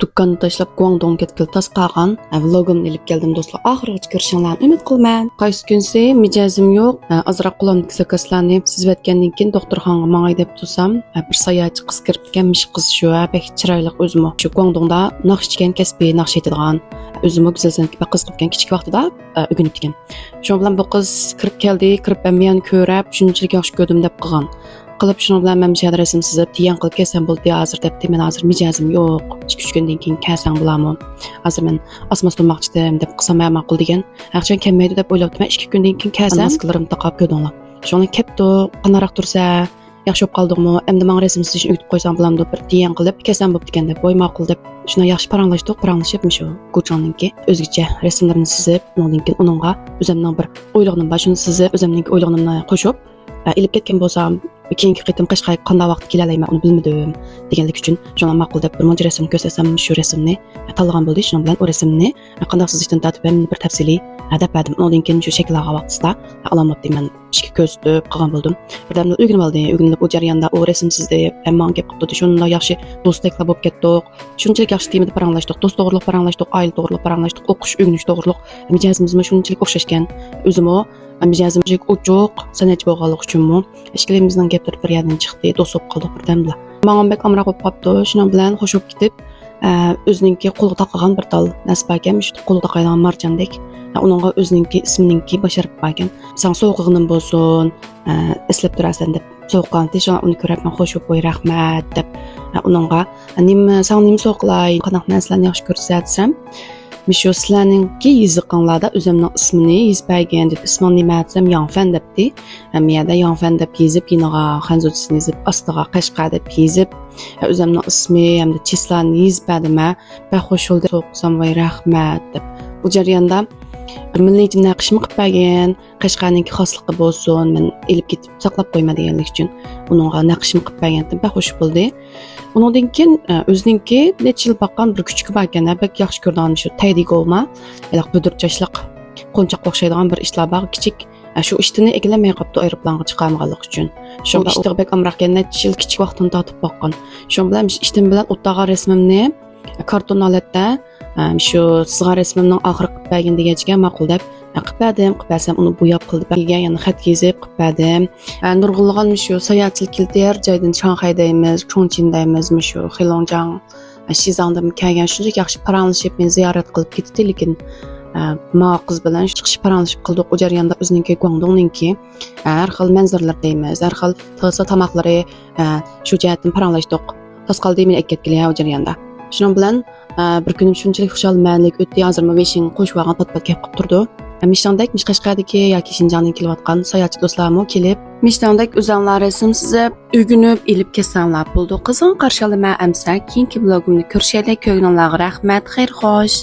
Dükkanı tashlab Guangdong ketgil tas qolgan vlogimni ilib keldim do'stlar. Oxirigacha ko'rishinglarni umid qilaman. Qaysi kunsi mijozim yo'q. Azroq qo'limdagi zakazlarni sizvatgandan keyin doktorxonaga mangay deb tursam, bir sayohatchi qiz kirib kelgan, mish qiz shu, bek chiroyli o'zimi. Shu Guangdongda naqsh chikan kasbiy naqsh etadigan, o'zimi go'zalsanki qiz qilgan kichik vaqtida o'rganib ekan. Shu bilan bu qiz kirib keldi, kirib meni ko'rib, shunchalik yaxshi ko'rdim deb qilgan. Qilib shuni bilan men mishada rasm sizib, tiyan qilib kelsam bo'ldi hozir debdi. Men hozir mijozim yo'q. 2-3 kundan keyin kelsam bo'ladimi? Hozir men osmos turmoqchi deb qilsam ma'qul degan. Aqchon kelmaydi deb o'ylabdim. Men 2 kundan keyin kelsam maskalarimni taqab ko'rdinglar. Shuni kepti, qanaroq tursa, yaxshi bo'lib qoldingmi? Endi men rasm sizishni uyutib qo'ysam bo'lamdi, bir tiyan qilib kelsam bo'lib degan deb ma'qul deb. Shuni yaxshi paranglashibmi shu Guchonninki o'zgacha rasmlarini sizib, undan keyin uningga o'zimning bir o'ylig'im bor, shuni sizib, o'zimning o'ylig'imni qo'shib ilib ketgan bo'lsam, keyingi qitim Qashqarga qanday vaqt kela olayman uni bilmadim deganlik uchun shuni ma'qul deb bir rasm ko'rsatsam, shu rasmni tanlagan bo'ldi. Shuning bilan o rasmni qanday sizishdan tortib bir tafsiliy adab berdim. Undan keyin shu shaklga vaqtida alomat deyman ishga ko'zitib qilgan bo'ldim. Birdamda o'rganib bu jarayonda o rasm sizdi, hamma gap qildi. Shunda yaxshi do'stliklar bo'lib ketdik. Shunchalik yaxshi temada paranglashdik, do'st to'g'riliq paranglashdik, oila to'g'riliq paranglashdik, o'qish, o'rganish to'g'riliq. Mijozimizmi shunchalik o'xshashgan. O'zimmi mijozimlik uchuq san'atchi bo'lganlik uchunmi ishkilimizning gaplar bir yerdan chiqdi, do'st bo'lib qoldik birdamda. Menga bek amroq bo'lib qoldi. Shuning bilan xo'sh bo'lib ketib, o'zininki qo'lga taqilgan bir tal nasib ekan, shu qo'lga taqilgan marjandek. Uningga o'zininki ismininki basharib qo'ygan. Sen so'qig'ing bo'lsin, eslab turasan deb so'qqanti, shuni uni ko'rib men xo'sh bo'lib qo'y, rahmat deb uningga nima so'qlay, qanaqa narsalarni yaxshi ko'rsatsam, Mishu sizlarninki yiziqinglarda o'zimning ismini yozib deb ismini nima desam Yongfan debdi. Miyada Yongfan deb yozib, yinaga xanzutini yozib, ostiga Qashqar deb yozib, o'zimning ismi hamda chislani yozib berdim. Va xo'shul deb so'qsam voy rahmat deb. Bu jarayonda milliy naqshni qilib bergan, Qashqarning xosligi bo'lsin, men elib ketib saqlab qo'yma deganlik uchun uningga naqshni qilib bergandim. Va xush bo'ldi. Undan keyin o'zininki necha yil baqqan bir kuchuk bor ekan, bek yaxshi ko'rgan shu taydigoma, iliq budirchashliq, qo'nchoq o'xshaydigan bir ishlar bor, kichik. Shu ishtini egalamay qopdi aeroplanga chiqarmaganlik uchun. Shu ishtiga bek amroq necha yil kichik vaqtdan tortib baqqan. Shu bilan ishtim bilan o'tdaga rasmimni karton holatda shu sizga rasmimning oxiri qilib bergan degancha ma'qul deb qilsam uni bo'yab qildi. Bergan yana xat yozib qilib berdim. Nurg'ulg'an shu sayohatchilik keltir joydan Shanxaydaymiz, Chongqingdaymiz, shu Xilongjiang, Shizangdan kelgan shunchalik yaxshi paranglashib men ziyorat qilib ketdi, lekin ma qiz bilan chiqish paranglashib qildik. O jarayonda o'zininki Guangdongninki har xil manzaralar deymiz, har xil to'sa tamoqlari shu jihatdan paranglashdik. Tasqal deymen ekketkilar o jarayonda. Shuning bilan bir kunim shunchalik xushalmanlik o'tdi. Hozir maveshin qo'shib olgan tatbiq kelib turdi. Mishdandek Qashqardagi yoki Shinjongdan kelayotgan sayohatchi do'stlarmi kelib, Mishdandek o'zanlar rasm sizib, o'rganib, ilib kelsanlar bo'ldi. Qizg'in qarshi olaman amsa, keyingi vlogimni ko'rishaylik. Ko'ngillarga rahmat, xayr xo'sh.